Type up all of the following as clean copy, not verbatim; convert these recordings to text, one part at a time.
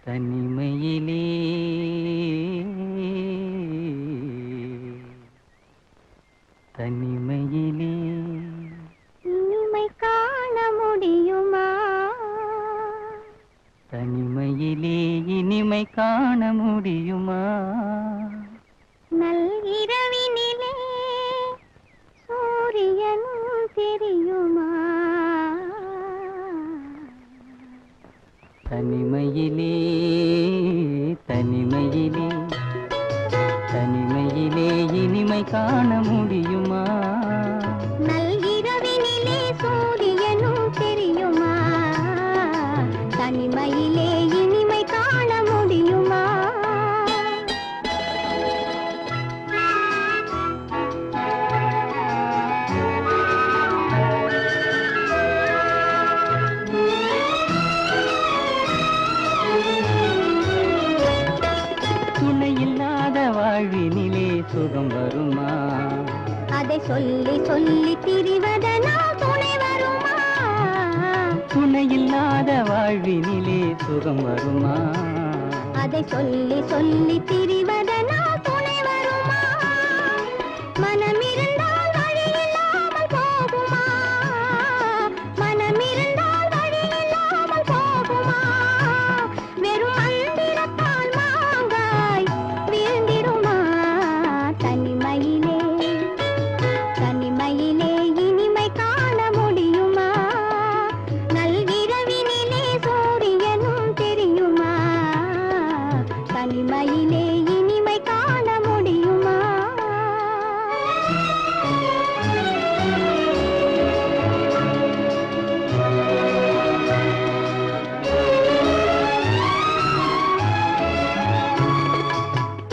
தனிமையிலே தனிமையிலே இனிமை காண முடியுமா? தனிமையிலே இனிமை காண முடியுமா? நல்கிரவினிலே சூரியனும் தெரியுமா? தனிமையிலே தனிமையிலே தனிமையிலே இனிமை காண முடியுமா? நல்கிரவினிலே சூரியனும் தெரியுமா? தனிமையிலே இனிமை காண முடியுமா? துணையில்லாத வாழ்வினிலே சுகம் வருமா? அதை சொல்லி சொல்லி திரிவதனால் துணை வருமா? துணையில்லாத வாழ்வினிலே சுகம் வருமா? அதை சொல்லி சொல்லி திரிவதனால் துணை வருமா? மனமிருந்தால் வழி இல்லாமல் போகுமா? மனமிருந்தால் வழி இல்லாமல் போகுமா? வெறும் மந்திரத்தால் மாங்காய் வீழ்ந்திடுமா? தனிமையிலே தனிமையிலே இனிமை காண முடியுமா? நல்கிரவினிலே சூரியனும் தெரியுமா? தனிமையிலே இனிமை காண முடியுமா?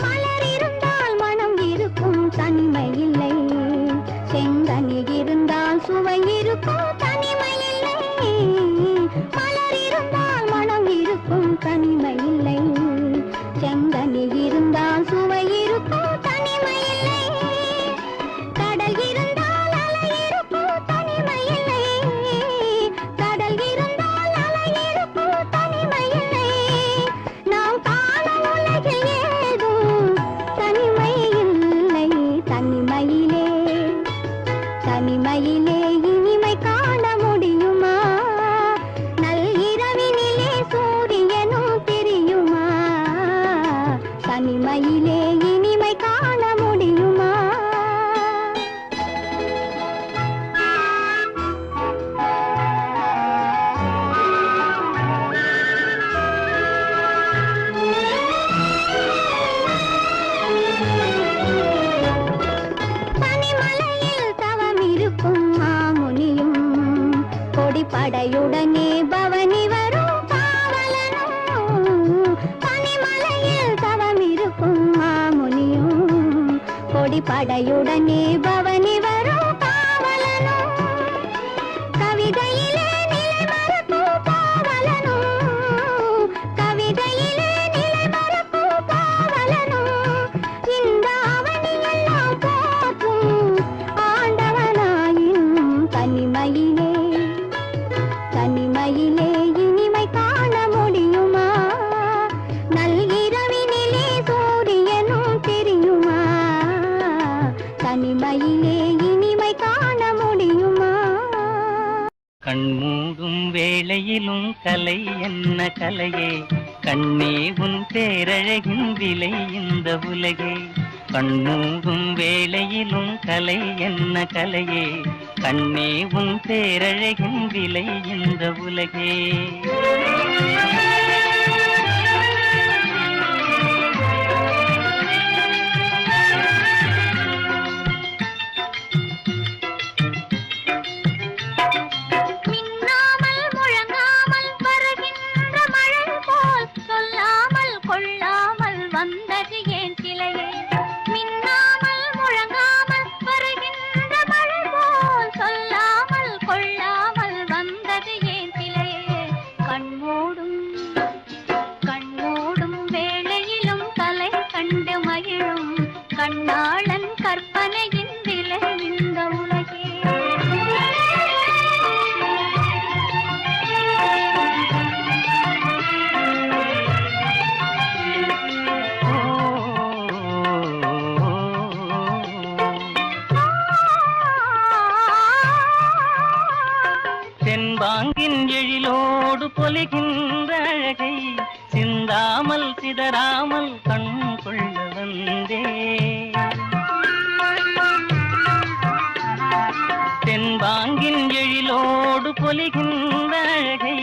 மலர் இருந்தால் மனம் இருக்கும் தனிமை இல்லை. செங்கனி இருந்தால் சுவை இருக்கும் தனிமை இல்லை. மலர் இருந்தால் மனம் இருக்கும் தனிமை இல்லை. செங்கனி இருந்தால் சுவை இருக்கும் தனிமை இல்லை. கடல் இருந்தால் அலை இருக்கும் தனிமை இல்லை. கடல் இருந்தால் அலை இருக்கும் தனிமை இல்லை. நாம் காணும் உலகில் ஏதும் தனிமை இல்லை. தனிமையிலே தனிமையிலே இனிமை காண முடியுமா? நல்கிரவினிலே சூரியனும் தெரியுமா? தனிமையிலே இனிமை காண முடியுமா? தனிமலையில் தவம் இருக்கும் மாமுனியும் கொடிப்படையுடனே பவனி வரும் காவலனும். தனிமலையில் தவம் இருக்கும் மாமுனியும் கொடிப்படையுடனே பவனி வரும் காவலனும். கவிதையிலே நிலை மறக்கும் காவலனும். கவிதையிலே நிலை மறக்கும் காவலனும். இந்த அவனியெல்லாம் போற்றும் ஆண்டவனாயினும் தனிமையிலே தனிமையிலே இனிமை காண முடியுமா? நல்கிரவினிலே சூரியனும் தெரியுமா? தனிமையிலே இனிமை காண முடியுமா? கண்மூடும் வேளையிலும் கலை என்ன கலையே? கண்ணே உன் பேரழகின் விலை இந்த உலகே. கண்மூடும் வேளையிலும் கலை என்ன கலையே? கண்ணே உன் பேரழகின் விலை இந்த உலகே. மின்னாமல் முழங்காமல் வருகின்ற மழை போல் சொல்லாமல் கொள்ளாமல் வந்தது ஏன் சிலையே? மின்னாமல் முழங்காமல் வருகின்ற மழை போல் சொல்லாமல் கொள்ளாமல் வந்தது ஏன் சிலையே? கண்மூடும் சிதறாமல் கண் கொள்ள வந்தே. தென்பாங்கின் எழிலோடு பொலிகின்ற அழகை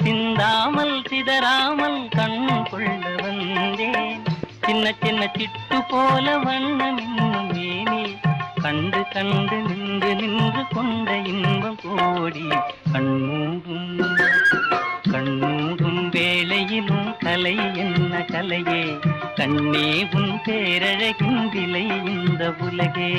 சிந்தாமல் சிதறாமல் கண் கொள்ள வந்தேன். சின்ன சின்ன சிட்டு போல வண்ணம் இன்னும் மேனி கண்டு கண்டு நின்று நின்று கொண்ட இன்பம் கோடி. கண்ணூடும் வேளையிலும் கலை என்ன கலையே, கண்ணே உன் பேரழகின் விலை இந்த உலகே.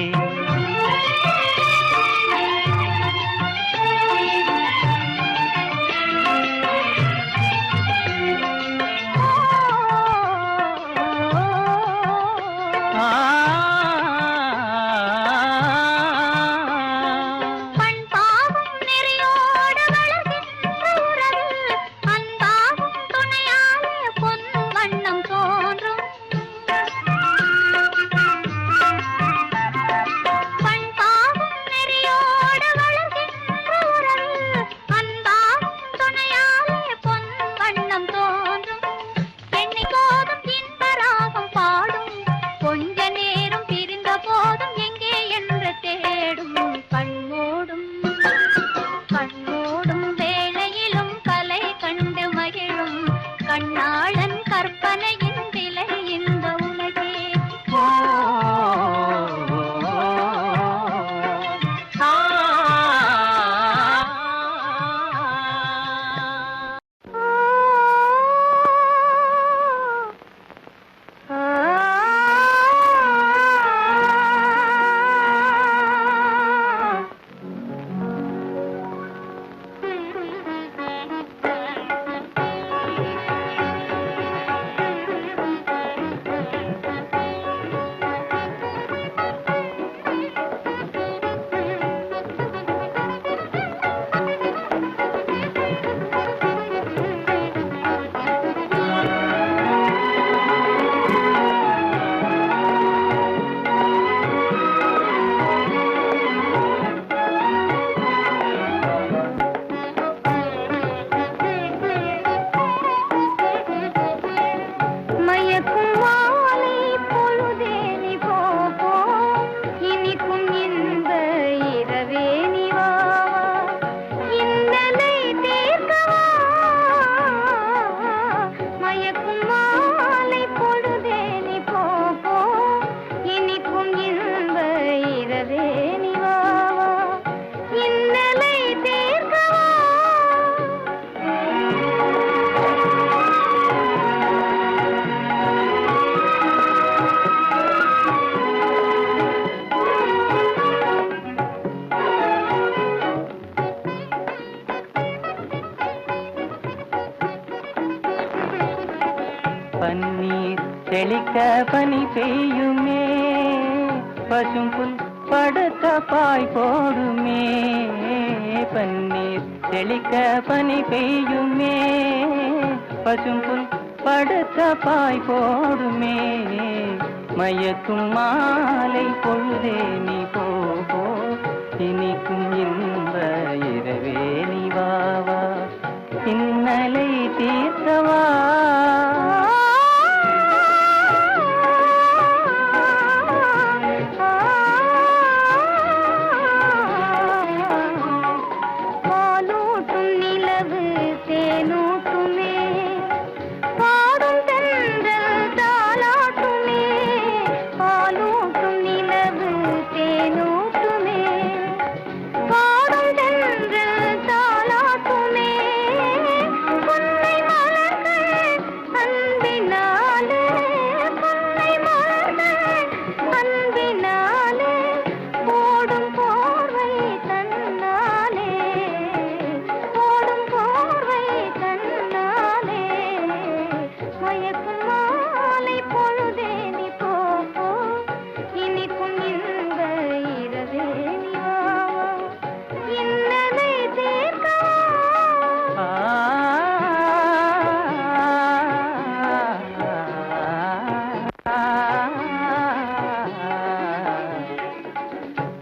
பன்னீர் தெளிக்க பனி பெய்யுமே, பசும்புல் படுத்த பாய் போடுமே. பன்னீர் தெளிக்க பனி பெய்யுமே, பசும்புல் படுத்த பாய் போடுமே. மயக்கும் மாலை பொழுதே நீ போ, இனிக்கும் இன்ப இரவே நீ வாவா, இன்னலை தீர்த்தவா.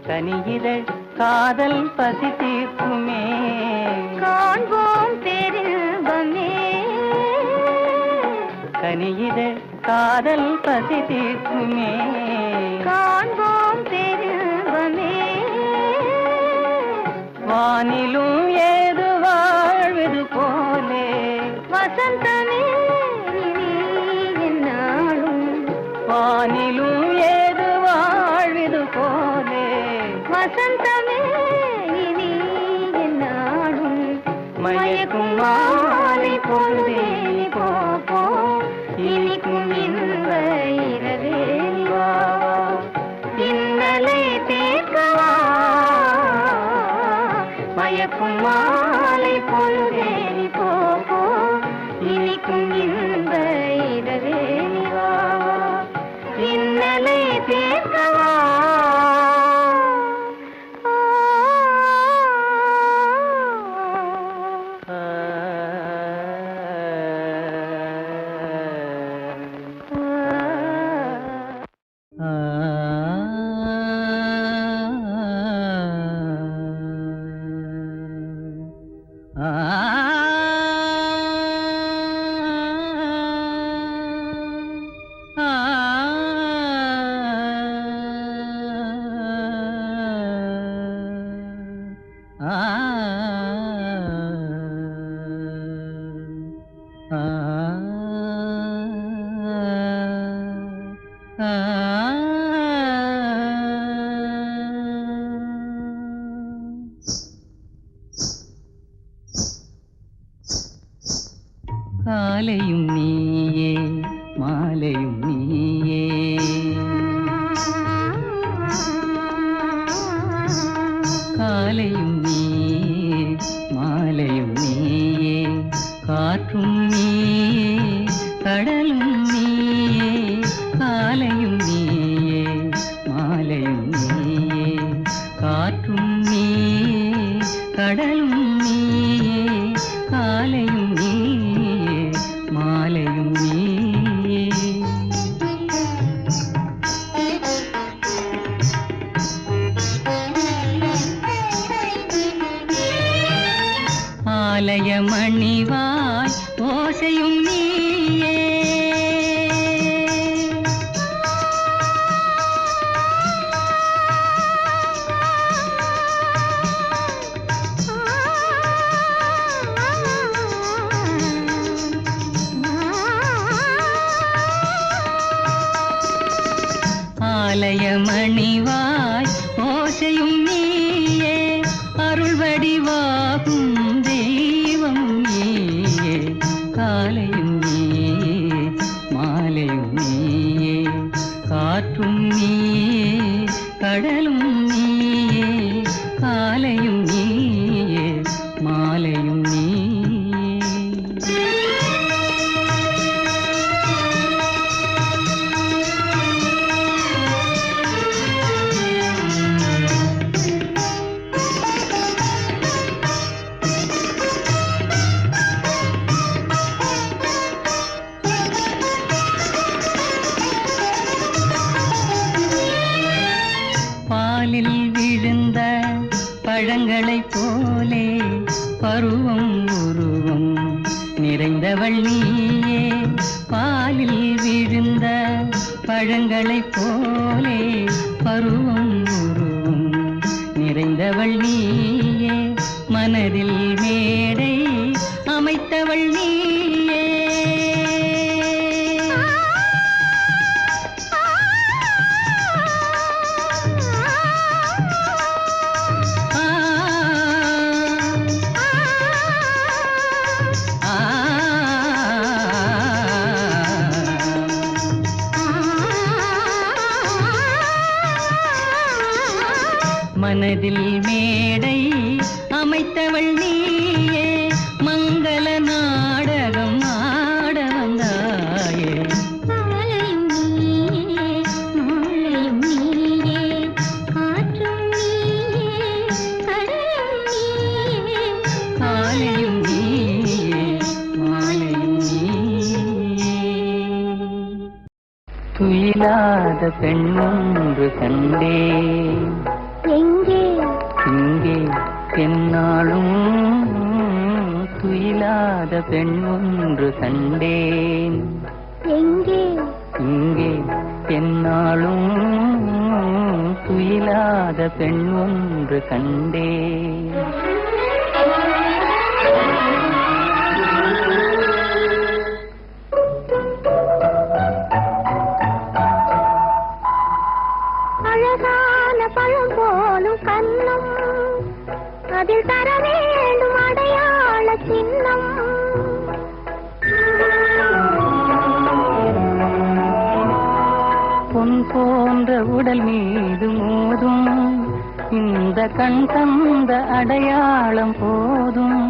கனியிதழ் காதல் பசி தீர்க்குமே, காண்போம் பேரின்பமே. கனியிதழ் காதல் பசி தீர்க்குமே. காண்போம் பெருவமே. வானிலும் ஏது வாழ்வது போலே வசந்தமே என்னாலும். வானிலும் ஏது வாழ்வது போலே வசந்தமே இனி என்னாலும். மயக்கும் மாலை பொழுதே போ இனிக்கும் இன்ப இரவே வா. இன்னலை தீர்க்கவா மயக்கும் மாலை பொழுதே போ இனிக்கும் இன்ப இரவே வா. இன்னலை தீர்க்கவா. காலையும் நீயே மாலையும் நீயே. காலையும் நீயே மாலையும் நீயே. காற்றும் நீயே கடலும் நீயே. காலையும் நீயே மாலையும் நீயே. காற்றும் நீயே கடலும் நீயே. காலையும் நீயே மாலையும் நீயே. ஆலய மணிவாய் ஓசையும் நீயே. ஆலய மணிவாய் ஓசையும் நீயே. அருள் வடிவாகும் தெய்வம் நீயே. காலையும் நீயே மாலையும் நீயே. காற்றும் நீயே கடலும் நீயே. காலையும் நீயே மாலையும் நீயே. பாலில் விழுந்த பழங்களைப் போலே பருவம் உருவம் நிறைந்தவள் நீயே. பாலில் விழுந்த பழங்களைப் போலே பருவம் உருவம் நிறைந்தவள் நீயே. மனதில் மேடை அமைத்தவள் நீயே. மனதில் மேடை அமைத்தவள் நீயே. மங்கள நாடகம் ஆட வந்தாயே. காலையும் நீயே மாலையும் நீயே. காற்றும் நீயே கடலும் நீயே. காலையும் நீயே மாலையும் நீயே. துயிலாத பெண்ணொன்று கண்டேன். எங்கே இங்கே என்னாலும். துயிலாத பெண்ணொன்று கண்டேன். எங்கே இங்கே என்னாலும் துயிலாத பெண் ஒன்று கண்டே. அழகான பழம் போலும் கண்ணம், அதில் தர வேண்டும் அடையாள சின்னம். பொன் போன்ற உடல் மீது மோதும் இந்த கண் தந்த அடையாளம் போதும்,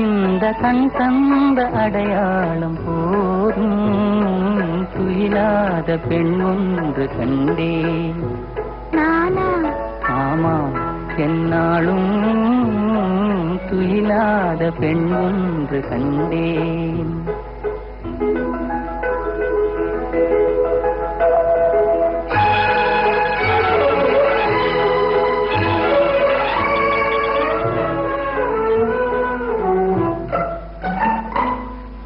இந்த கண் தந்த அடையாளம் போதும். துயிலாத பெண் ஒன்று கண்டே. நானா ஆமாம், என்னாலும் துயிலாத பெண் ஒன்று கண்டேன்.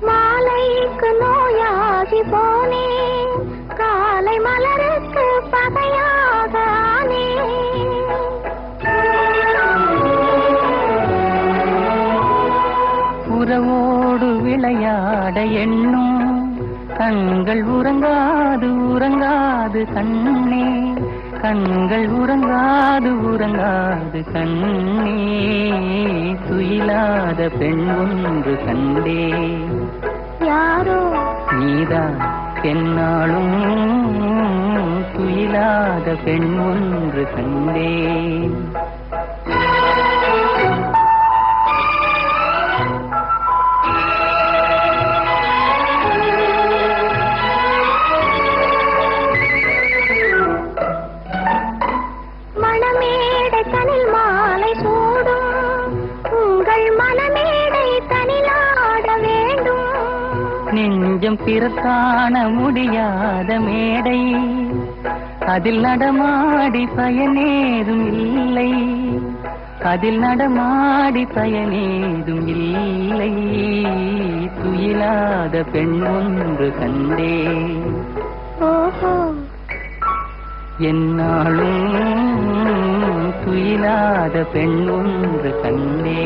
மாலைக்கு நோயாகி போனேன், காலை மலருக்கு பகையாக ஆனேன். உறவோடு விளையாட எண்ணும் கண்கள் உறங்காது உறங்காது கண்ணே, கண்கள் உறங்காது உறங்காது கண்ணே. துயிலாத பெண் ஒன்று கண்டே. யாரோ நீதான் என்னாலும் துயிலாத பெண் ஒன்று கண்டேன். மணமேடை தனில் மாலை சூடும், உங்கள் மணமேடை தனிலாட வேண்டும். நெஞ்சம் பிறக்காண முடியாத மேடை, அதில் நடமாடி பயனேதும் இல்லை, அதில் நடமாடி பயனேதும் இல்லை. துயிலாத பெண் ஒன்று கண்டே. ஓஹோ என்னாலும் துயிலாத பெண் ஒன்று கண்டே.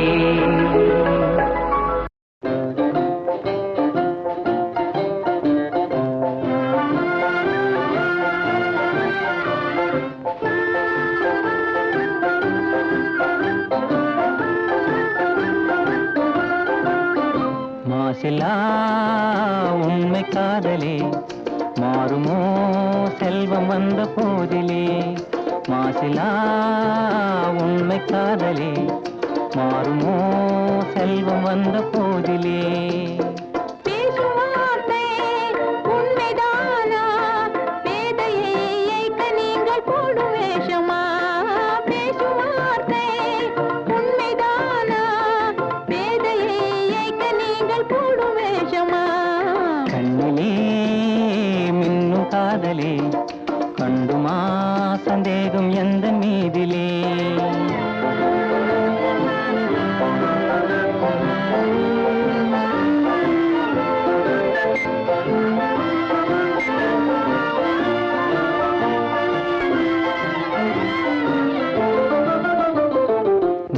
மாசிலா உண்மை காதலே மாறுமோ செல்வம் வந்த போதிலே. மாசிலா உண்மை காதலே மாறுமோ செல்வம் வந்த போதிலே. காதலே கண்டுமா சந்தேகம் எந்த மீதிலே.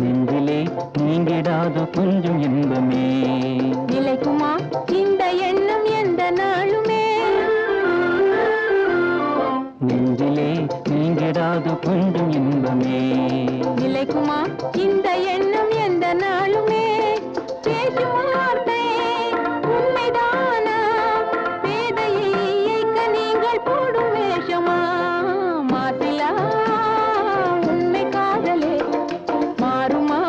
நெஞ்சிலே நீங்கிடாது கொஞ்சம் இன்பமே. நிலைக்குமா இந்த எண்ணம் எந்த நாளுமே. நெஞ்சிலே நீங்கிடாது கொஞ்சம் இன்பமே. நிலைக்குமா இந்த எண்ணம் எந்த நாளுமே. பேசும் வார்த்தை உண்மைதானா, வேதையை இயக்க நீங்கள் போடும் வேஷமா. மாசிலா உண்மை காதலே மாறுமா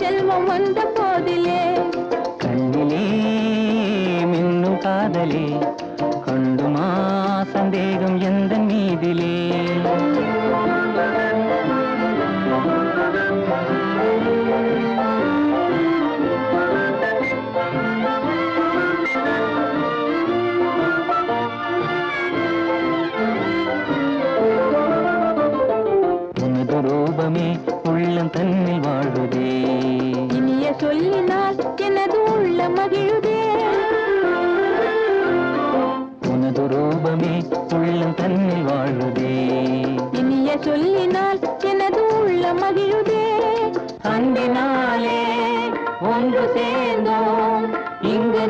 செல்வம் வந்த போதிலே. கண்ணிலே மின்னும் காதலே கண்டுமா சந்தேகம் எந்த மீதிலே. உனது ரூபமே உள்ளம் தன்னில் வாழுதே. இனிய சொல்லினால் எனது உள்ள மகிழுதே.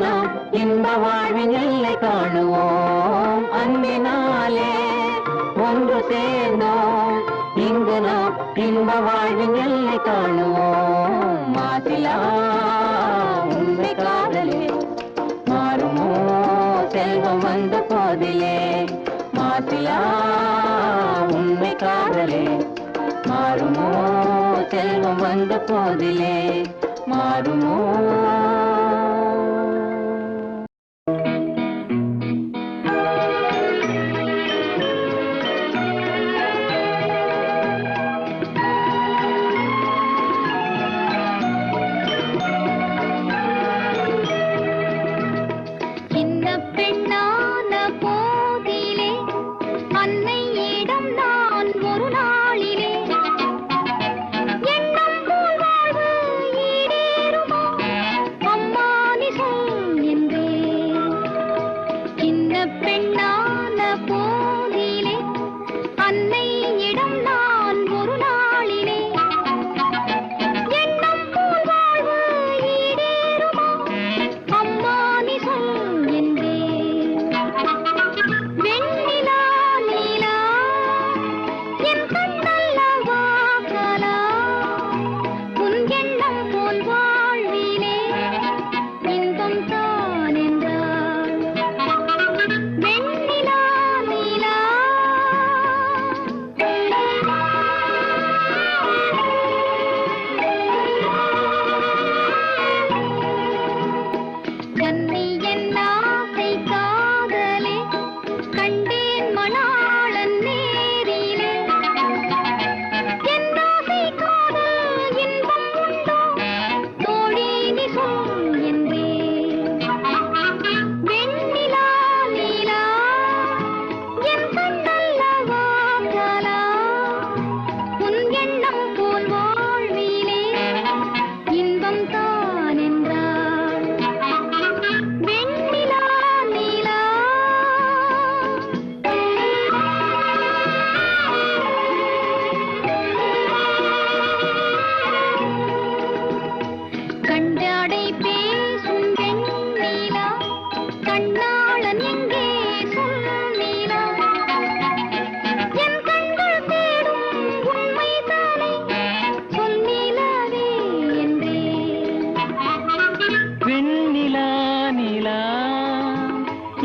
நாம் இன்ப வாழ்வின் எல்லை காணுவோம். அன்பினாலே ஒன்று சேர்ந்தோம், இங்கு நாம் இன்ப வாழ்வின் எல்லை காணுவோம். மாசிலா உண்மை காதலே மாறுமோ செல்வம் வந்த போதிலே. மாசிலா உண்மை காதலே மாறுமோ செல்வம் வந்த போதிலே. மாறுமோ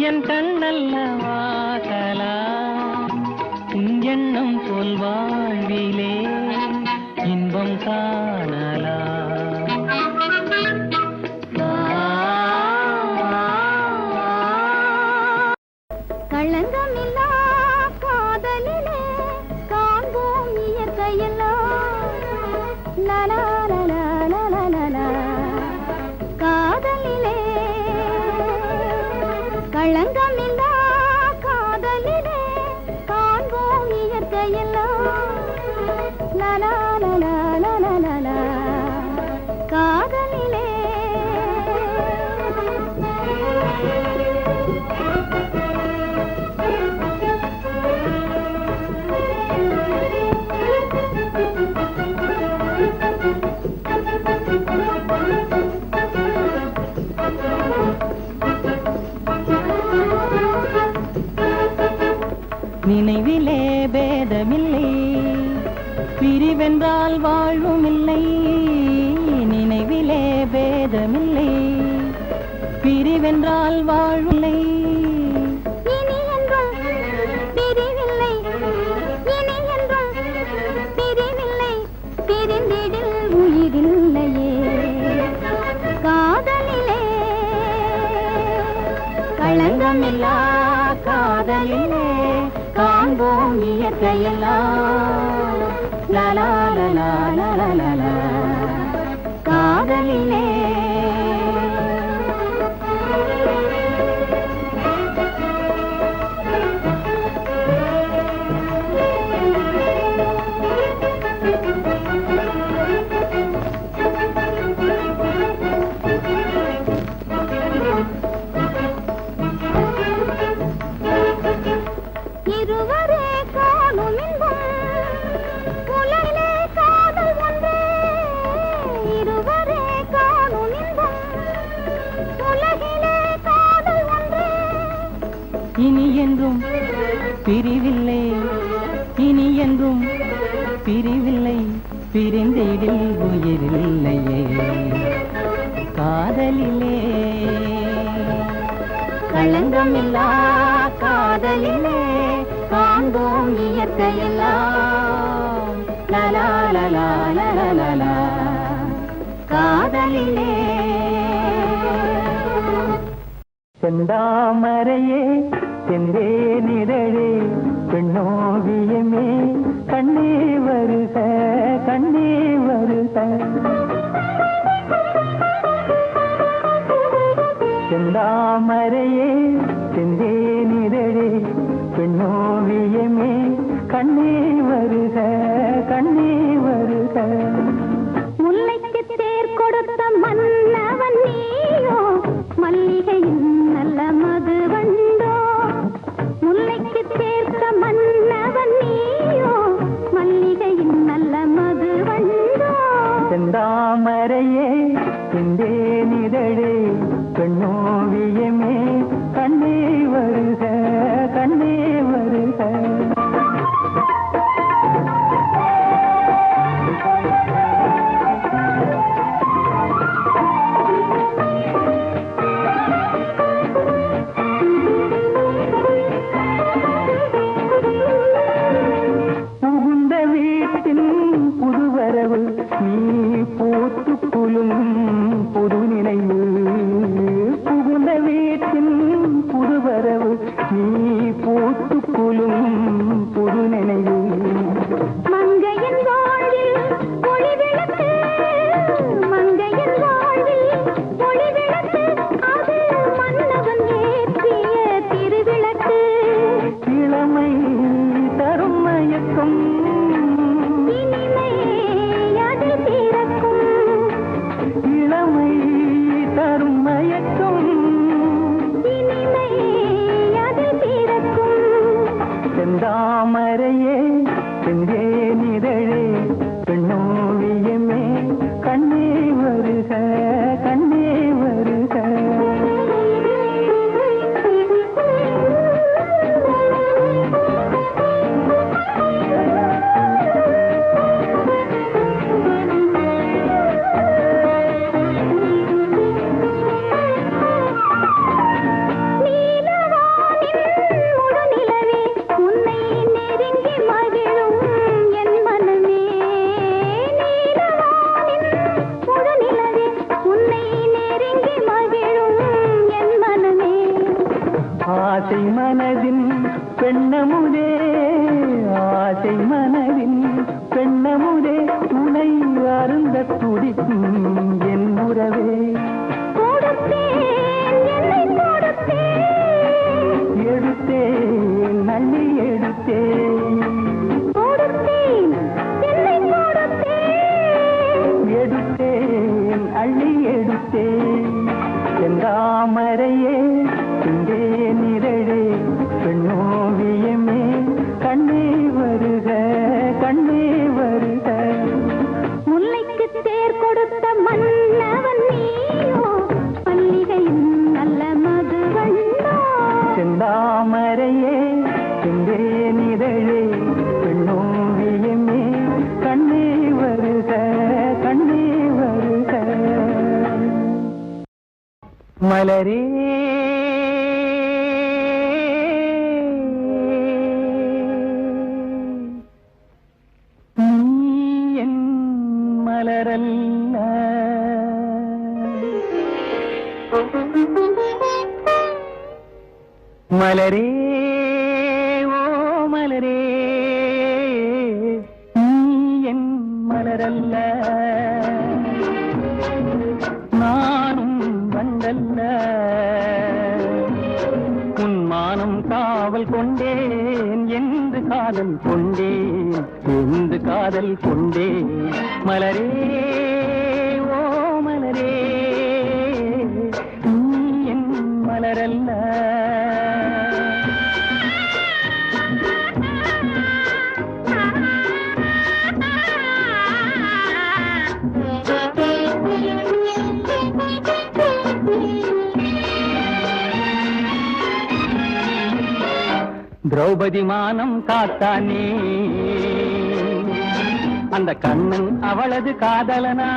என் கண்ணல்ல வாசலா உன் எண்ணம் போல் வாழ்விலே இன்பம் காணலா. களங்கமில்லா காதலிலே காண்போம் இயற்கையெல்லாம் லலா லலா லலா லலா. காதலிலே களங்கமில்லா காதலிலே காண்போம் இயற்கையெல்லாம் லலா லலா லலா லலா. காதலிலே நினைவிலே பேதமில்லை, பிரிவென்றால் வாழ்வும் இல்லை. நினைவிலே பேதமில்லை, பிரிவென்றால் வாழ்வில்லை. இனி என்றும் பிரிவில்லை, இனி என்றும் பிரிவில்லை, பிரிந்திடில் உயிரில்லையே. காதலிலே களங்கமில்லா காதலிலே காண்போம் இயற்கையெல்லாம் லலா லலா லலா லலா. காதலிலே இருவரே காணும் இன்பம் உலகிலே காதல் ஒன்றே. இருவரே காணும் இனி என்றும் பிரிவில்லை, இனி என்றும் பிரிவில்லை, பிரிந்திடில் உயிரில்லையே காதலிலே. களங்கமில்லா காதலிலே காண்போம் இயற்கையெல்லாம். லலா லலா லலா காதலிலே. செந்தாமரையே செந்தேனிதழே பெண்ணோவியமே கண்ணே வருக கண்ணே வருக. செந்தாமரையே செந்தேனிதழே பெண்ணோவியமே கண்ணே வருக கண்ணே வருக. முல்லைக்கு தேர் கொடுத்த மன்னவன் நீயோ மல்லிகையின் நல்ல மது வண்டோ. முல்லைக்கு தேர்த்த மன்னவன் நீயோ மல்லிகையின் நல்ல மது வண்டோ. செந்தாமரையே செந்தேனிதழே பெண்ணோவியமே கண்ணே வருக கண்ணே வருக. புகுந்த வீட்டின் புதுவரவு நீ பூத்து குலுங்கும் புது நினைவு. புகுந்த வீட்டின் புதுவரவு நீ பூத்து குலுங்கும் புது நினைவு. மங்கையின் வாழ்வில் ஒளி விளக்கு, மங்கையின் வாழ்வில் ஒளி விளக்கு, அது மன்னவன் ஏற்றிய திருவிளக்கு. இளமை தரும் மயக்கம் இனிமை அதில் பிறக்கும். இளமை தரும் மயக்கம் இனிமை அதில் பிறக்கும். செந்தாமரையே செந்தேனிதழே பெண்ணோவியமே கண்ணே வருக கண்ணே வருக. ஆசை மனதின் பெண்ணமுதே ஆசை மனதின் பெண்ணமுதே உனை அருந்த துடிக்கும் என் உறவே. எடுத்தேன் நள்ளி எடுத்தேன் எடுத்தேன் அள்ளி எடுத்தேன். செந்தாமரையே செந்தேனிதழே பெண்ணோவியமே கண்ணே வருக கண்ணே வருக. முல்லைக்கு தேர் கொடுத்த மன்னவன் நீயோ மல்லிகையின் நல்ல மது வண்டோ. செந்தாமரையே செந்தேனிதழே பெண்ணோவியமே கண்ணே வருக கண்ணே வருக. மலரே நீ என் மலரல்ல. மலரே ஓ மலரே நீ என் மலரல்ல. நானும் வந்தல்ல உன் மானம் காவல் கொண்டேன் என்று காதல் கொண்டேன் என்று காதல் கொண்டேன். மலரே ஓ மலரே நீ என் மலரல்ல. திரௌபதி மானம் காத்தானே அந்த கண்ணன் அவளது காதலனா.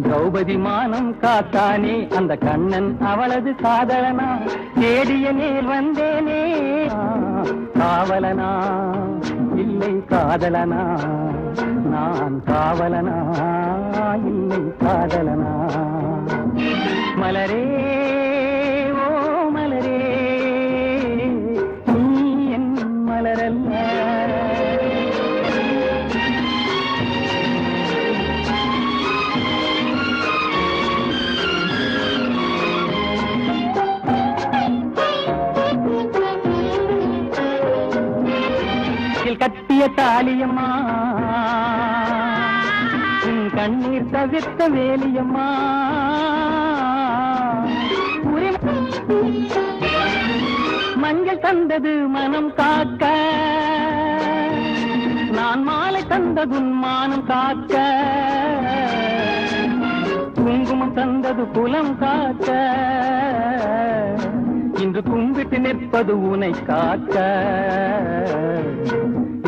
திரௌபதி மானம் காத்தானே அந்த கண்ணன் அவளது காதலனா. தேடிய நேர் வந்தேனே காவலனா இல்லை காதலனா. நான் காவலனா இல்லை காதலனா. மலரே ஓ மலரே நீ என் மலரல்ல. கட்டிய தாலியம்மா கண்ணீர் தவிர்த்த வேலியம்மா. மஞ்சள் தந்தது மனம் காக்க நான் மாலை தந்ததுன் மானம் காக்க. குங்குமம் தந்தது குலம் காக்க இன்று கும்பிட்டு நிற்பது உனை காக்க.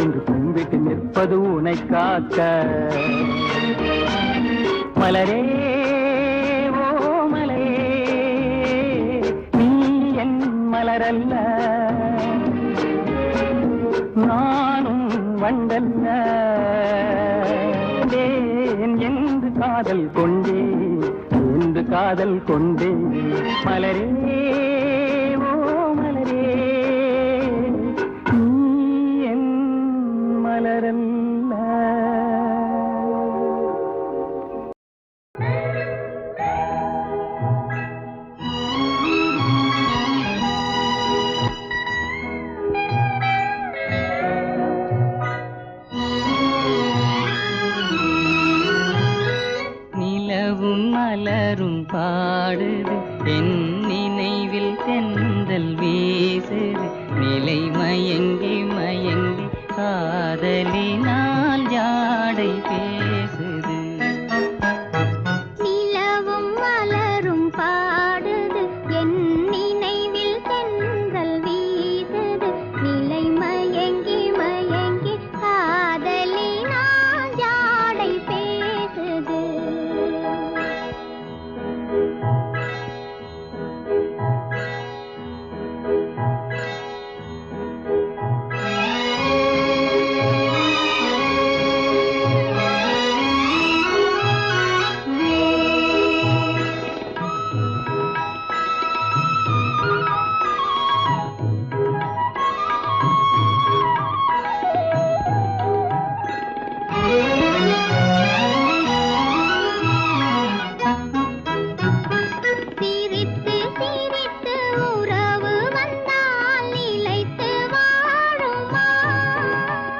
இன்று கும்பிட்டு நிற்பது உனை காக்க. மலரே ஓ மலரே நீ என் மலரல்ல. நானும் வண்டல்ல. என்று காதல் கொண்டே என்று காதல் கொண்டே. மலரே ஓ மலரே நீ என் மலரல்ல. நிலவும் மலரும் பாடுது என் நினைவில் தென்றல் வீசுது. நிலை மயங்கி மயங்கி காதலினால் ஜாடை பேசுது. நிலவும் மலரும் பாடுது என் நினைவில் தென்றல் வீசுது. நிலை மயங்கி மயங்கி காதலினால் ஜாடை பேசுது. சிரித்து சிரித்து உறவு வந்தால் நிலைத்து வாழுமா.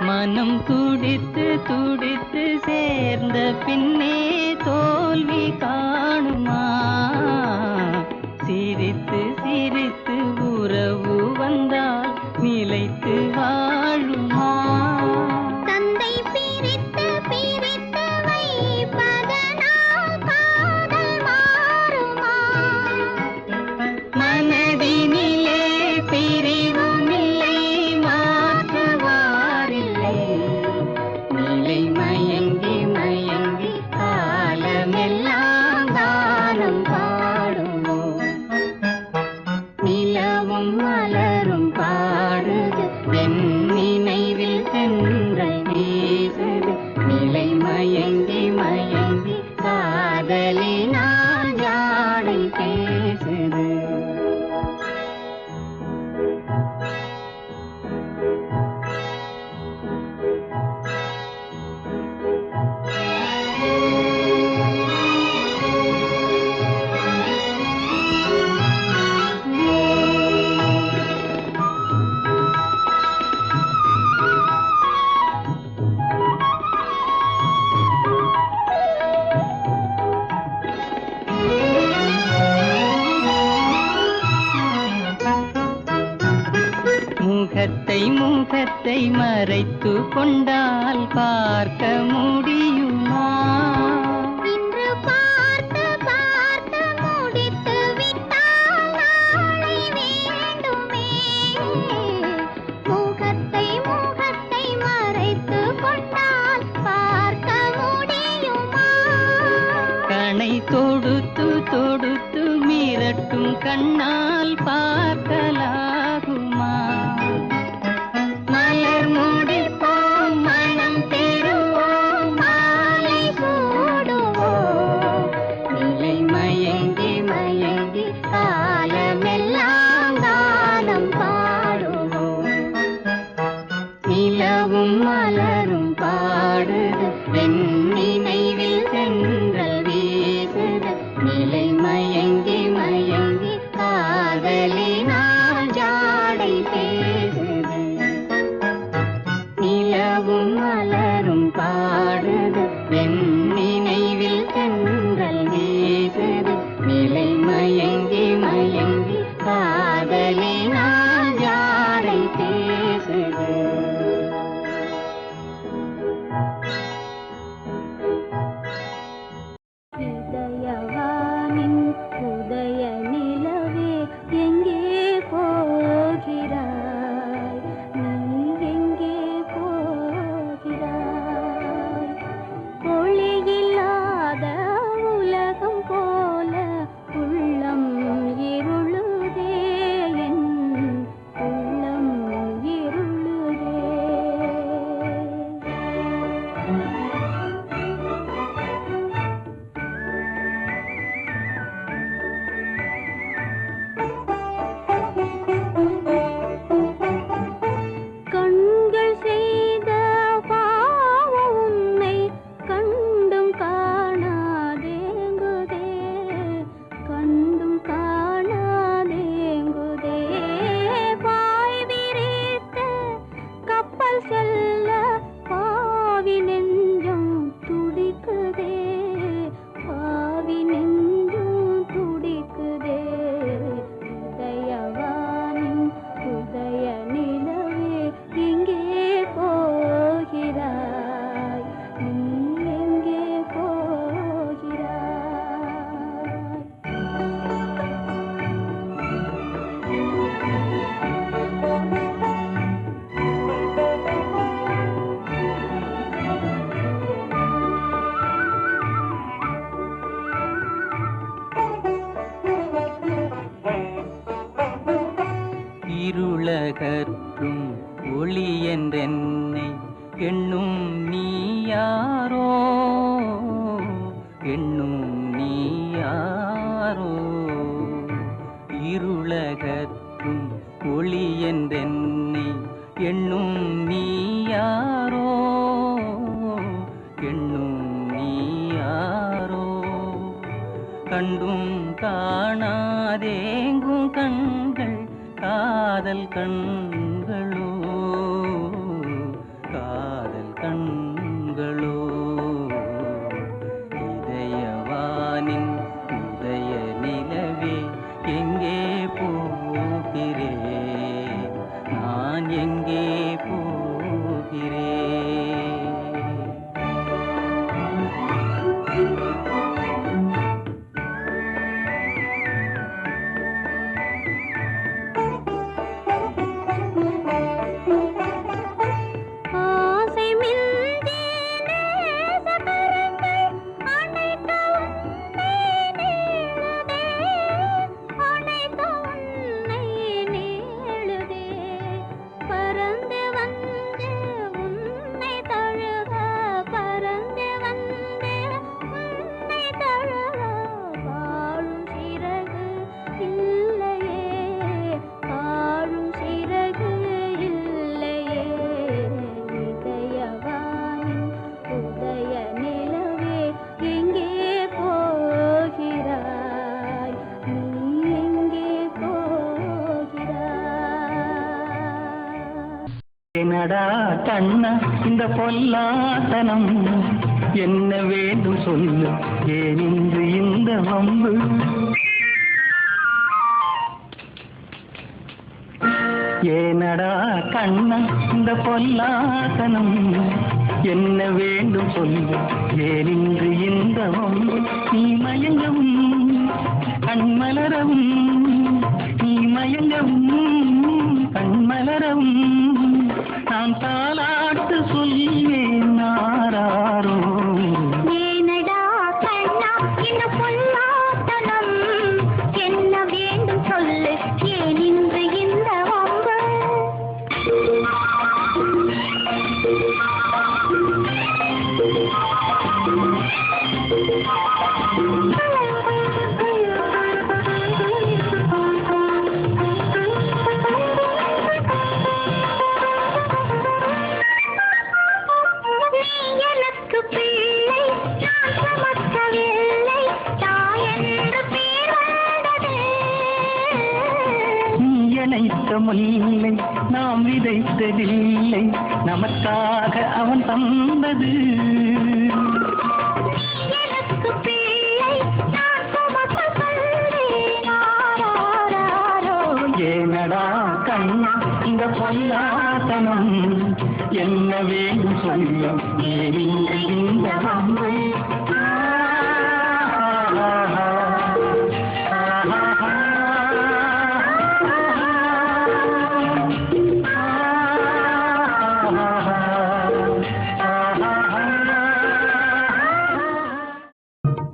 மனம் துடித்து துடித்து சேர்ந்த பின்னே தோல்வி காணுமா. சிரித்து சிரித்து உறவு வந்தால் நிலைத்து வாழுமா. தந்தை பிரித்து பிரித்து வைப்பதனால் காதல் மாறுமா. மனதினிலே பிரிவுமில்லை மாற்றுவாரில்லை. நிலை மயங்கி மயங்கி காலமெல்லாம் காலம் பாடுவோம். நிலவும் மலரும் பாடுது என் நினைவில் தென்றல் வீசுது. நிலை மயங்கி மயங்கி காதலினால் ஜாடை பேசுது. முகத்தை முகத்தை மறைத்து கொண்டால் பார்க்க முடியுமா. இன்று பார்த்து பார்த்து முடித்து விட்டால் நாளை வேண்டுமே. கண்ணால் பார்க்கலாகுமா? மலர் முடிப்போம், மனம் பெறுவோம், மாலை சூடுவோம். நிலை மயங்கி மயங்கி காலமெல்லாம் காலம் பாடுவோம். நிலவும் மலரும் பாடுது, என் நினைவில் சென்றல் வீசுது. நிலை மயங்கி மயங்கி காதலினால் ஜாடை பேசுது. நிலவும் மலரும் பாடுது, என் நினைவில் சென்றல் வீசுது. நிலை மயங்கி மயங்கி காதலினால் ஜாடை பேசுது. இதயவானின் உதய நிலவே எங்கே போகிறாய்? நீ எங்கே போகிறாய்? ஒளியில்லாத உலகம் போல உள்ளம் இருளுதே, என் உள்ளம் இருளுதே. கண்கள் செய்த பாவம் உன்னை கண்டும் காணாதேங்குதே, கண்டும் காணாதேங்குதே. பாய் விரித்த கப்பல் செல்ல பாவி நெஞ்சம் துடிக்குதே, பாவி நெஞ்சம் துடிக்குதே. இதயவானின் உதய நிலவே எங்கே போகிறாய்? நீ எங்கே போகிறாய்? இருளகற்றும் ஒளி என்றென்னை எண்ணும் நீ யாரோ? எண்ணும் நீ யாரோ? இருளகற்றும் ஒளி என்றென்னை எண்ணும் நீ யாரோ? எண்ணும் நீ யாரோ? கண்டும் காணாதேங்கும் கண்கள் காதல் கண்களோ? காதல் கண்களோ? இதயவானின் உதய நிலவே எங்கே போகிறேன்? நான் எங்கே போகிறேன்? ஆசை மிஞ்சி நேசகரங்கள் அணைக்க உன்னை நீளுதே, அணைக்க உன்னை நீளுதே. பறந்து வந்து உன்னை தழுவ, பறந்து வந்து உன்னை தழுவ. வாழும் சிறகு இல்லையே, வாழும் சிறகு இல்லையே. இதயவானின் உதய நிலவே எங்கே போகிறாய்? நீ எங்கே போகிறாய்? என்னடா கண்ணா இந்த பொல்லாத்தனம்? என்ன வேண்டும் சொல்லு, ஏன் இன்று இந்த வம்பு? ஏனடா கண்ணா இந்த பொல்லாத்தனம்? என்ன வேண்டும் சொல்லு, ஏன் இன்று இந்த வம்பு? நீ மயங்கவும் கண்மலரவும், நீ மயங்கவும் கண்மலரவும், நான் தாலாட்டு சொல்வேன் நாராரோ. ஏனடா கண்ணா இந்த பொல்லாத்தனம்? என்ன வேண்டும் அணைத்த முல்லை நாம் விதைத்ததில்லை, நமக்காக அவன் தந்தது. எனக்கு பிள்ளை நான் சுமக்க சொல்லேனாரோ. ஏனடா கண்ணா இந்த பொல்லாதனம், என்ன வேண்டும் சொல்ல ஏனில்லை இந்த வம்பு.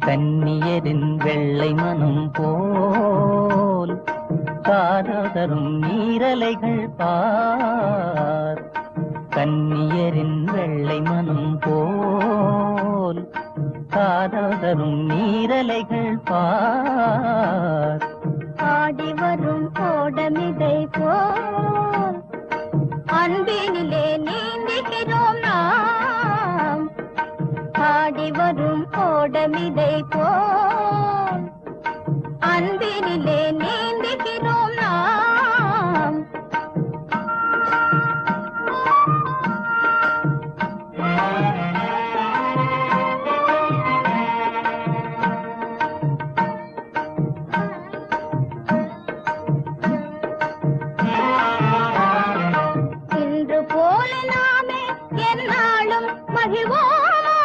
கன்னியரின் வெள்ளை மனம் போல் காதரும் நீரலைகள் பார். கன்னியரின் வெள்ளை மனம் போல் காதரும் நீரலைகள் பார். ஆடி வரும் கோடமிதை போல் அன்பினிலே நீந்துகிறோம் நாம். ஆடி வரும் கோடமிதை போல் அன்பினிலே நீந்துகிறோம் நாம். இன்று போல நாமே எந்நாளும் மகிழ்வோமா.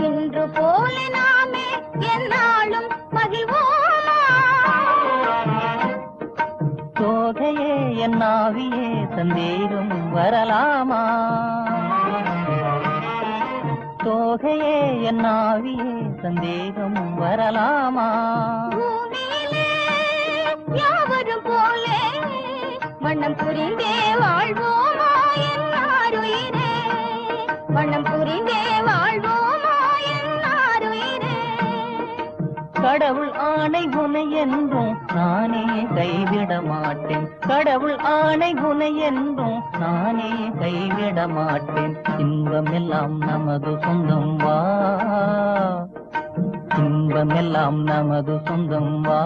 இன்று போல நாமே எந்நாளும் மகிழ்வோமா. தோகையே என் ஆவியே சந்தேகம் வரலாமா. தோகையே என் ஆவியே சந்தேகம் வரலாமா. பூமியிலே யாவரும் போலே வண்ணம் புரிந்தே வாழ்வோமா என்னாருயிரே. வண்ணம் புரிந்தே வாழ்வோமா என்னாருயிரே. கடவுள் ஆணை குணை என்றும் நானே கைவிட மாட்டேன். கடவுள் ஆணை குணை என்றும் நானே கைவிட மாட்டேன். இன்பமெல்லாம் நமது சொந்தம் வா. இன்பமெல்லாம் நமது சொந்தம் வா.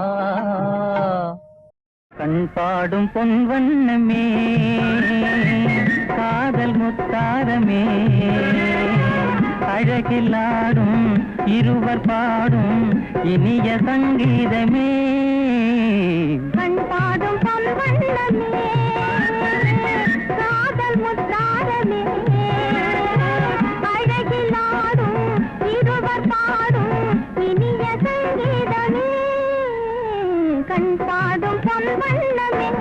கண் பாடும் பொன் வண்ணமே காதல் முத்தாரமே, அழகிலாடும் இருவர் பாடும் இனிய சங்கீதமே. கண் பாடும் பொன் வண்ணமே காதல் முத்தாரமே, அழகிலாடும் இருவர் பாடும் இனிய சங்கீதமே. கண் பாடும் பொன் வண்ணமே.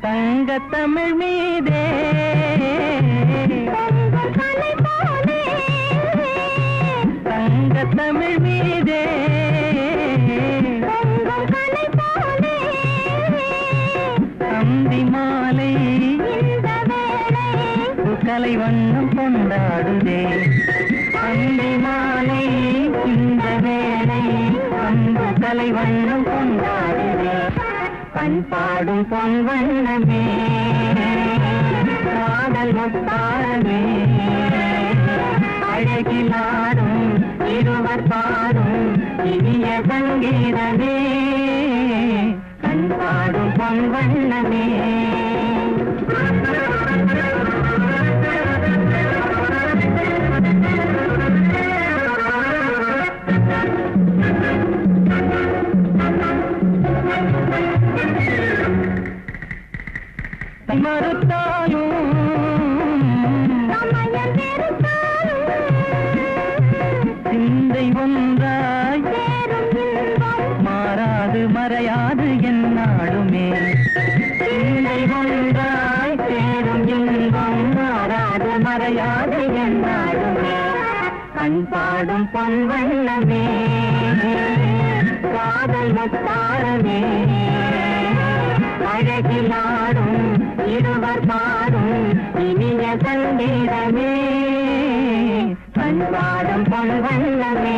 தங்க தமிழ் மீதே தங்க தமிழ் மீதே அந்தி மாலை கலை வண்ணம் கொண்டாடுதே. அந்தி மாலை இந்த வேளை அன்பு கலை வண்ணம் கொண்டாடுதே. கண் பாடும் பொன் வண்ணமே காதல் முத்தாரமே, அழகிலாடும் இருவர் பாடும் இனிய சங்கீதமே. கண் பாடும் பொன் வண்ணமே. மறுத்தாலும் சிந்தை ஒன்றாய் மாறாது மறையாது என்னாலுமே. சிந்தை ஒன்றாய் சேரும் இன்பம் மாறாது மறையாது என்னாலுமே. கண் பாடும் பொன் வண்ணமே காதல் முத்தாரமே, அழகிலாடும் இருவர் பாடும் இனிய சங்கீதமே. பொன் வண்ணமே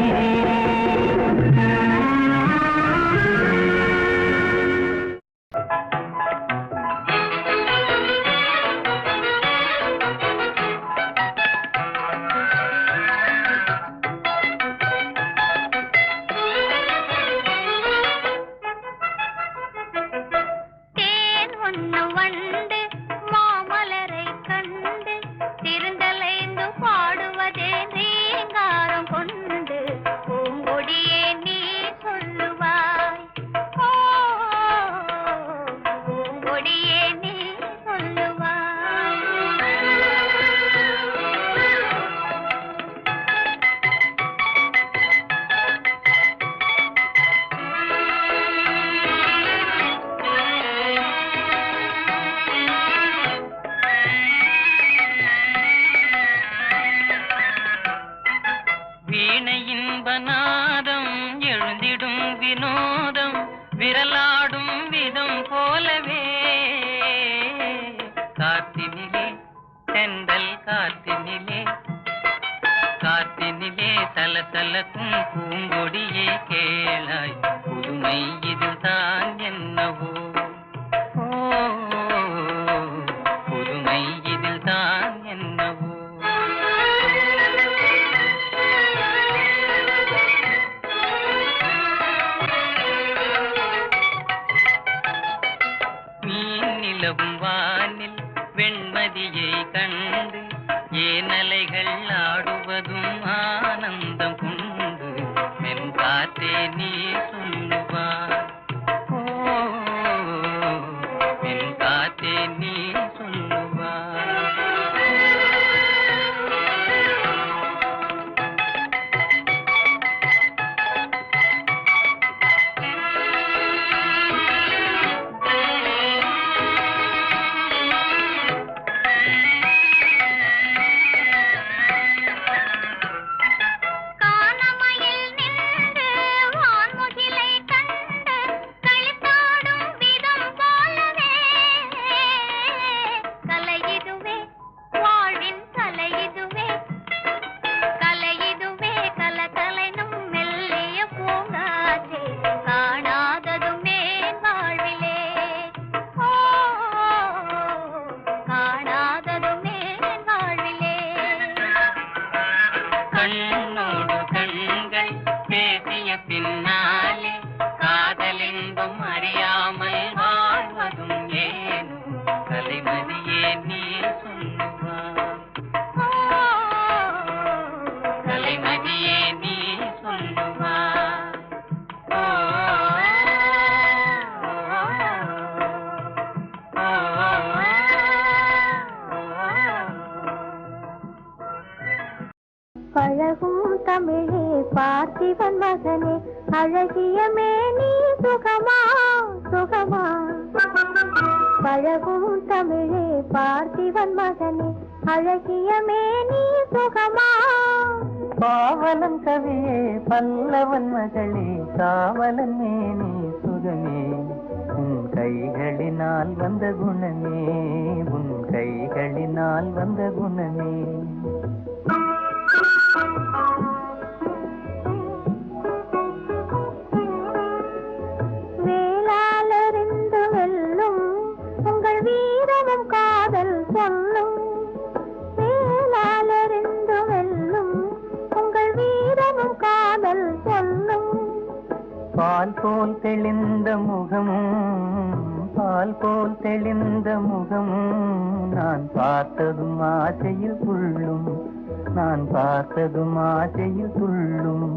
பழகும் தமிழே பார்த்திபன் மகனே அழகிய மேனி சுகமா சுகமா பழகும் தமிழே பார்த்திபன் மகனே அழகிய மேனி சுகமா பாவலன் கவியே பல்லவன் மகளே காவலன் மேனி சுகமே உன் கைகளினால் வந்த குணமே உன் கைகளினால் வந்த குணமே வேளாளறிந்து வெல்லும் உங்கள் வீரமும் காதல் சொல்லும் வேளாளறிந்து வெல்லும் உங்கள் வீரமும் காதல் சொல்லும் பால் போல் தெளிந்த முகமும் பால் போல் தெளிந்த முகமும் நான் பார்த்ததும் ஆசையில் துள்ளும் நான் பார்த்ததும் ஆசையில் துள்ளும்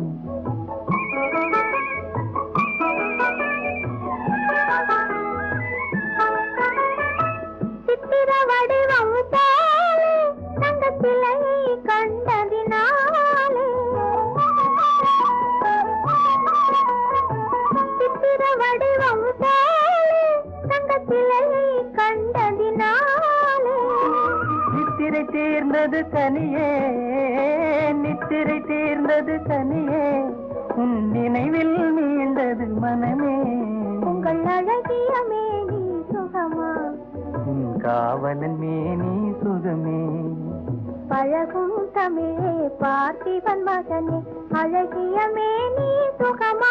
சித்திர வடிவம் போலே தங்கத்திலை கண்டதினாலே சித்திர வடிவம் போலே தங்கத்திலை கண்டதினாலே நித்திரை தேர்ந்தது கனியே நித்திரை தேர்ந்தது கனியே உன் நினைவில் மீண்டது மனமே உங்கள் அழகிய மேனி சுகமா உன் காவலன் மேனி சுகமே பழகும் தமிழே பார்த்திபன் மகனே அழகிய மேனி சுகமா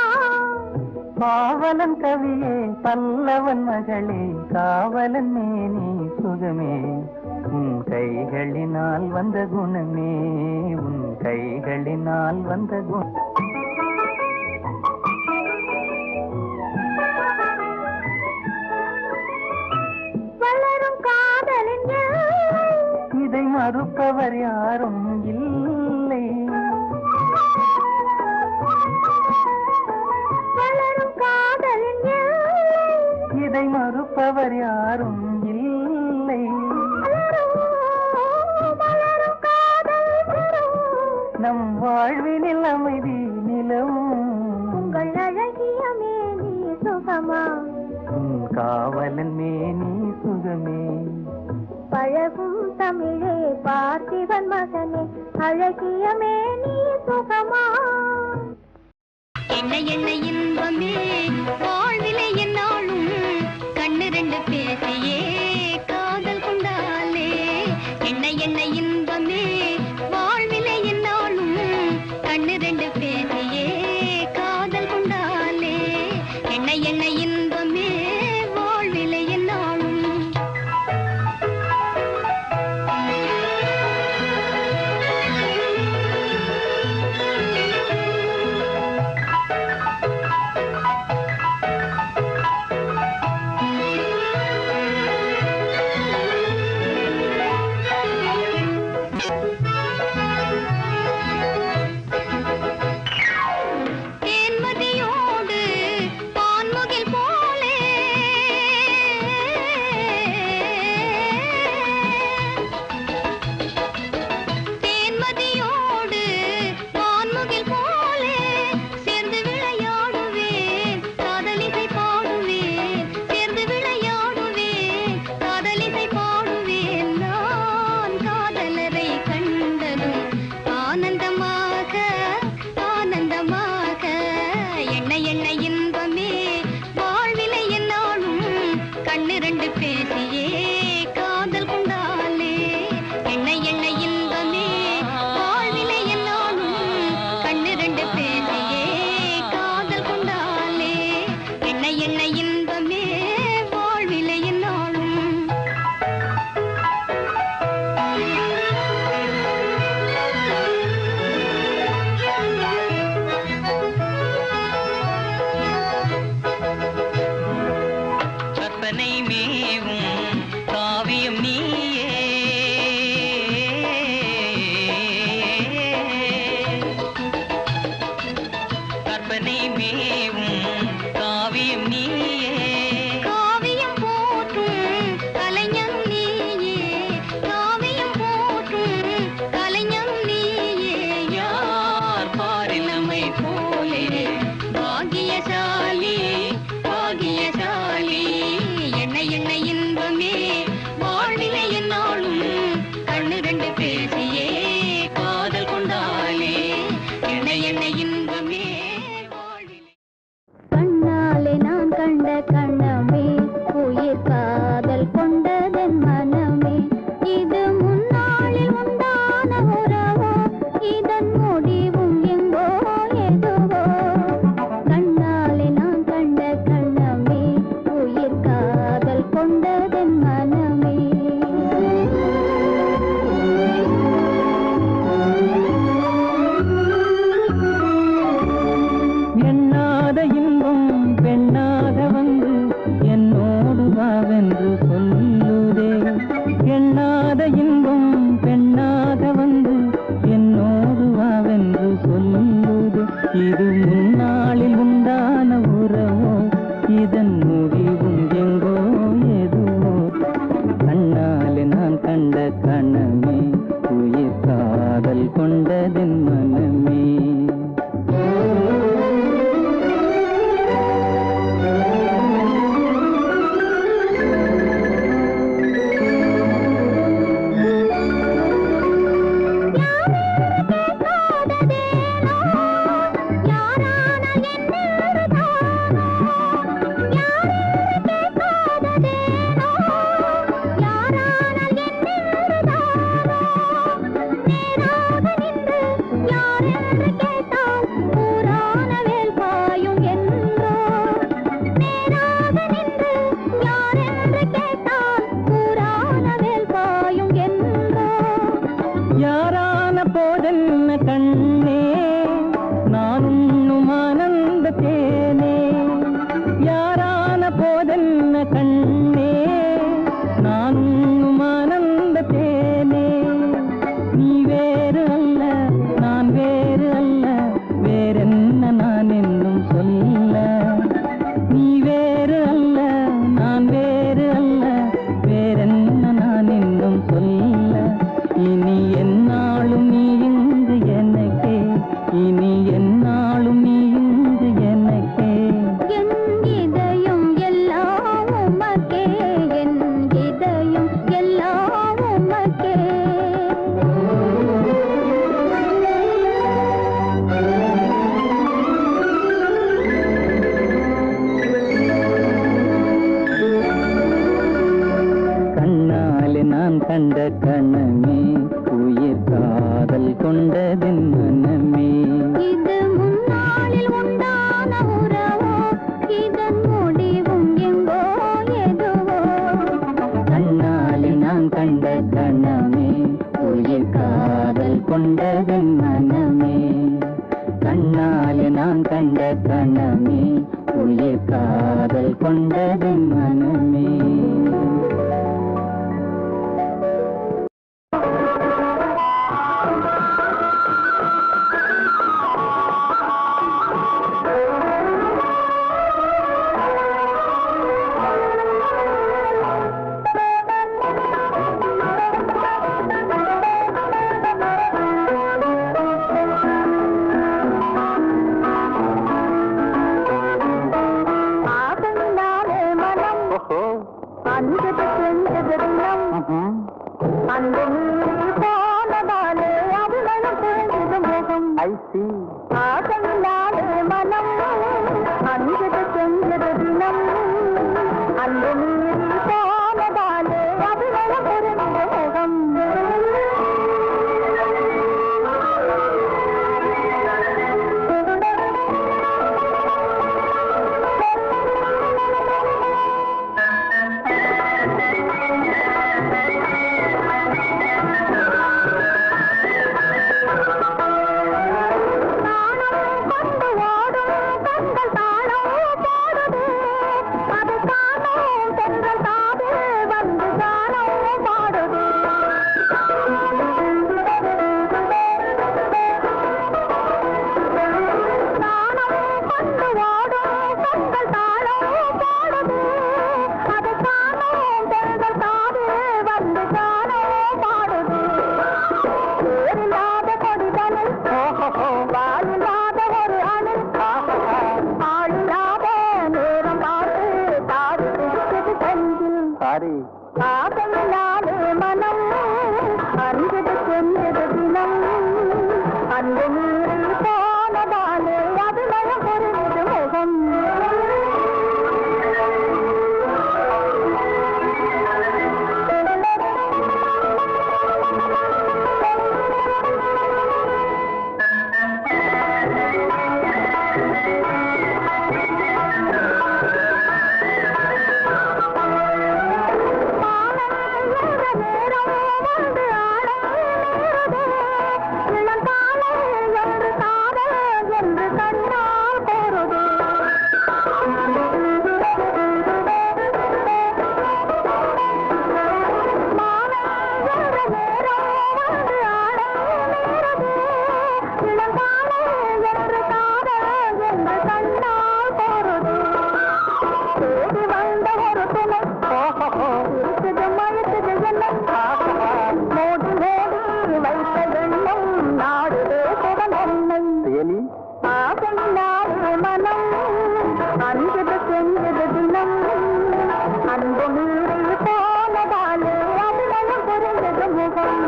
பாவலன் கவியே பல்லவன் மகளே காவலன் மேனி சுகமே உன் கைகளினால் வந்த குணமே உன் கைகளினால் வந்த குணம் வளரும் காதலின் இதை மறுப்பவர் யாரும் இல்லை வளரும் காதலின் இதை மறுப்பவர் யாரும் இல்லை வளரும் காதல் நம் வாழ்வினில் அமைதி நிலவும் உங்கள் அழகிய மேனி சுகமா உன் காவலன் மேனி சுகமே பழகும் தமிழே பார்த்திபன் மகனே அழகிய மேனி சுகமா என்ன என்ன இன்பமே வாழ்விலே என்னாலும் கண்ணு ரெண்டு பேசியே காதல் கொண்டாலே என்ன என்ன இன்பமே வாழ்விலே என்னாலும் கண்ணு ரெண்டு பேசியே காதல் கொண்டாலே என்ன என்ன இன்பமே வாழ்விலே என்னாலும் கண்ணே நான் உண்ணும் ஆனந்த தேனே யாரான போதென்ன கண்ணே நான் உண்ணும் ஆனந்த தேனே நீ வேறு அல்ல நான் வேறு அல்ல வேறென்ன நான் என்னும் சொல்ல நீ வேறு அல்ல நான் வேறு அல்ல வேறென்ன நான் என்னும் சொல்ல இனி என்னாலும் நீ இங்கு எனக்கே இனி என்னாலும் நீ இங்கு எனக்கே என் இதயம் எல்லாம் உமக்கே என் இதயம் எல்லாம் உமக்கே கண்ணாலே நான் கண்ட கண்ணமே உயிர் காதல் கொண்டதின் மனமே இது முன்னாளில் உண்டான உறவோ இதன் முடிவும் எங்கோ எதுவோ கண்ணாலே நான் கண்ட கண்ணமே உயிர் காதல் கொண்டதின் மனமே கண்ணாலே நான் கண்ட கண்ணமே உயிர் காதல் கொண்டதின் மனமே ஆசையினாலே மனம் அன்பது செஞ்சது தினம் அந்த நீரில் போனதாலே அவளும் தெரிஞ்சது முகம் ஆசையினாலே மனம் அன்பது செஞ்சது தினம் அந்த நீரில் போனதாலே அவளும் தெரிஞ்ச முகம்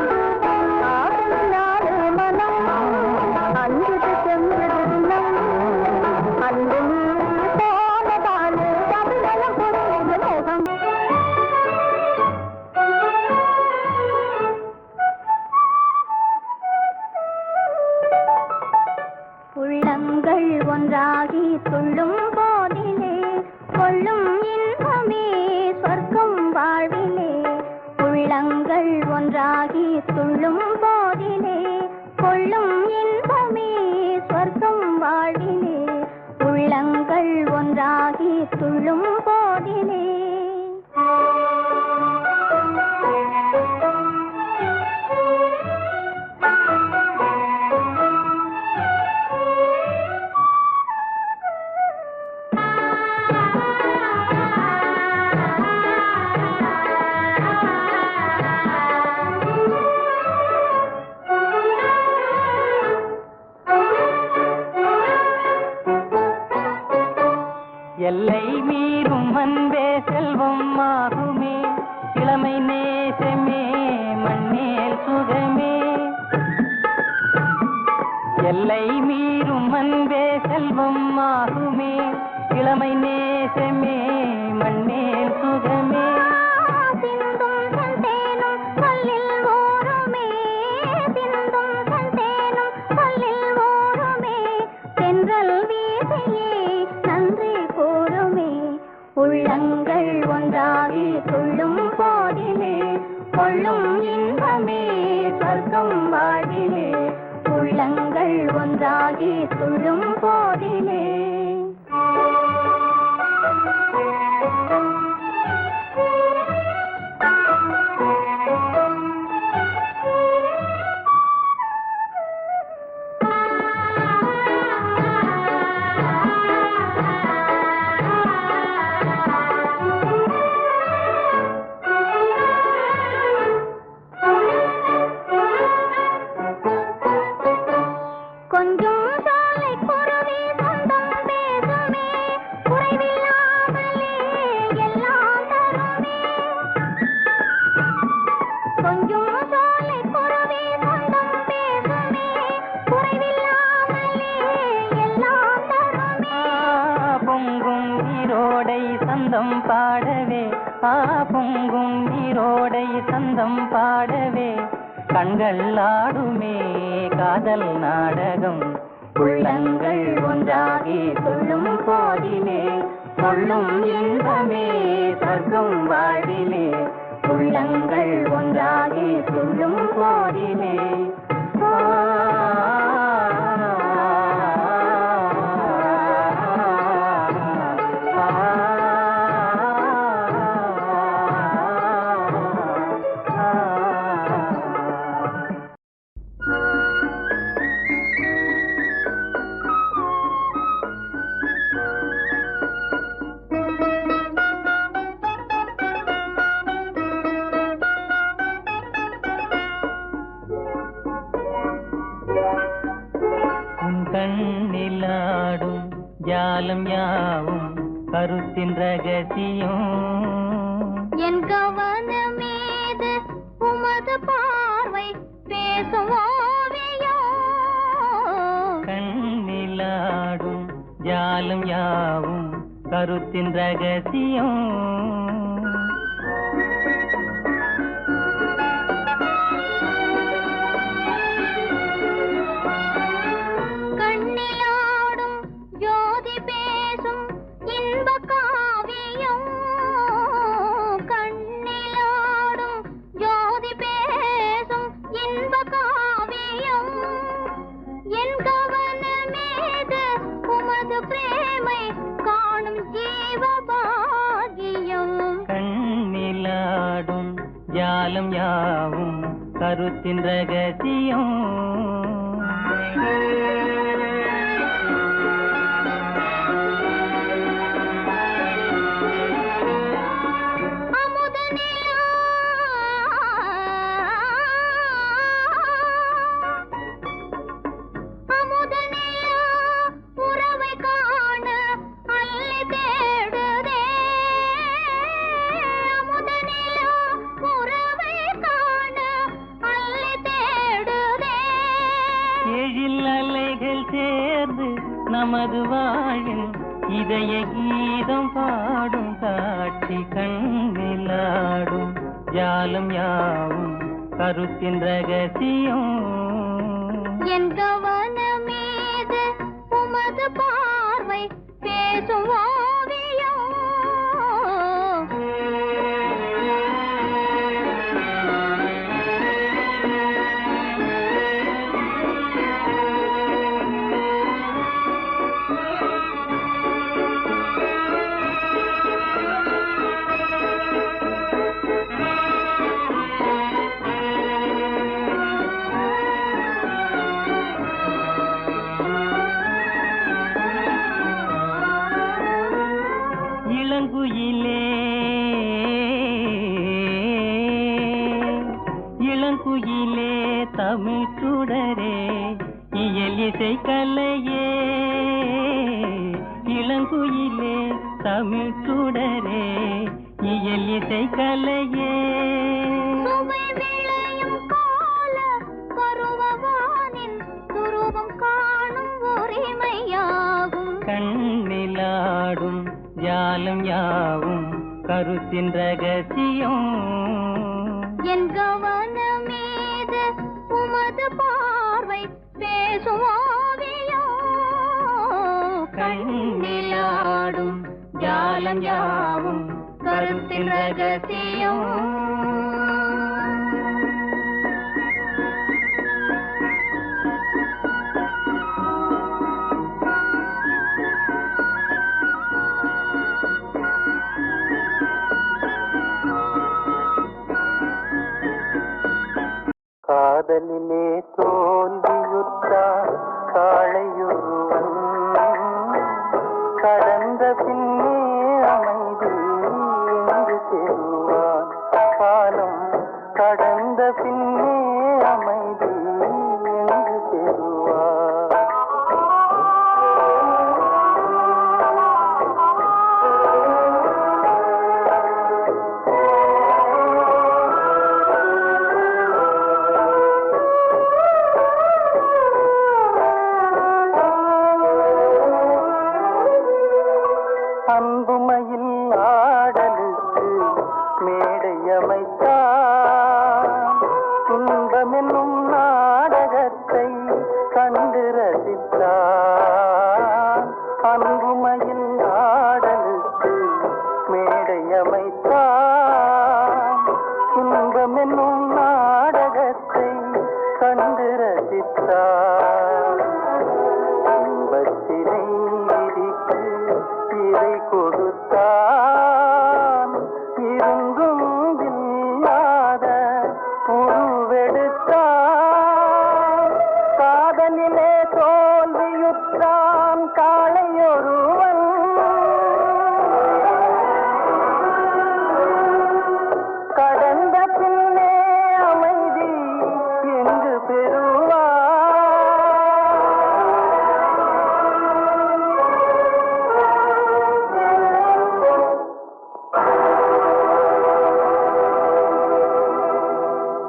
ஆசையினாலே மனம் அன்பது செஞ்சது தினம் அந்த நீரில் போனதாலே அதுலயம் புரிந்து முகம் உள்ளங்கள் ஒன்றாகி துள்ளும் போதிலே கொள்ளும் இன்பமே சொர்க்கம் வாழ்விலே. உள்ளங்கள் ஒன்றாகி துள்ளும் போதிலே கொள்ளும் இன்பமே எல்லை மீறும் அன்பே செல்வம் ஆகுமே, இளமை நேசமே மண்ணேல் சுகமே. சிந்தும் செந்தேனும் சொல்லில் ஓருமே, சிந்தும் செந்தேனும் சொல்லில் ஓருமே, தென்றல் வீசியே நன்றி கூறுமே. உள்ளங்கள் ஒன்றாகி துள்ளும் போதிலே கொள்ளும் இன்பமே சொர்க்கம் வாழ்விலே. உள்ளங்கள் ஒன்றாகி துள்ளும் போதிலே. கொஞ்சம் சாலை குருவி சொந்தம் பேசுமே, குறைவில்லாமலே எல்லாம் தருமே. கொஞ்சம் சாலை குருவி சொந்தம் பேசுமே, குறைவில்லாமலே எல்லாம் தருமே. பொங்கும் நீரோடை சந்தம் பாடவே, பொங்கும் நீரோடை சந்தம் பாடவே, கண்கள் ஆடுமே காதல் நாடகம். உள்ளங்கள் ஒன்றாகி துள்ளும் போதிலே கொள்ளும் இன்பமே சொர்க்கம் வாழ்விலே. உள்ளங்கள் ஒன்றாகி துள்ளும் போதிலே. கண்ணிலாடும் ஜாலம் யாவும் கருத்தின் ரகசியம். என் கவனமீது உமது பார்வை பேசும் ஓவியம். கண்ணிலாடும் ஜாலம் யாவும் கருத்தின் ரகசியம். கண்ணிலாடும் ஜோதி பேசும் இன்ப காவியம். கண்ணிலாடும் ஜோதி பேசும் இன்ப காவியம். என் கவனமீது உமது பிரேமை காணும் ஜீவபாகியம். கண்ணிலாடும் ஜாலம் யாவும் கருத்தின் ரகசியம். நமது வாழின் இதய கீதம் பாடும் காட்சி. கண்ணிலாடும் ஜாலம் யாவும் கருத்தின் ரகசியம். என் கவனமீது உமது பார்வை பேசும் ஓவியம். இளங்குயிலே இளங்குயிலே தமிழ் சுடரே இயல் இசை கலையே. இளங்குயிலே தமிழ் சுடரே இயல் இசை கலையே. சுவை விளையும் கால பருவவானின் துருவம் கா கண்ணிலாடும் ஜாலம் யாவும் கருத்தின் ரகசியம். என் கவனமீது உமது பார்வை பேசும் ஓவியம். கண்ணிலாடும் ஜாலம் யாவும் கருத்தின் ரகசியம். காதலிலே தோல்வியுற்றார் காளையொருவன் கடந்த பின்னே அமைதி என்று செல்வான். காலம் கடந்த பின்னே அமைதி என்று செல்வான். அன்புமையில் ஆடலுக்கு மேடை அமைத்தான். துன்பமென்னும் நாடகத்தை கண்டு ரசித்தான். அன்புமையில்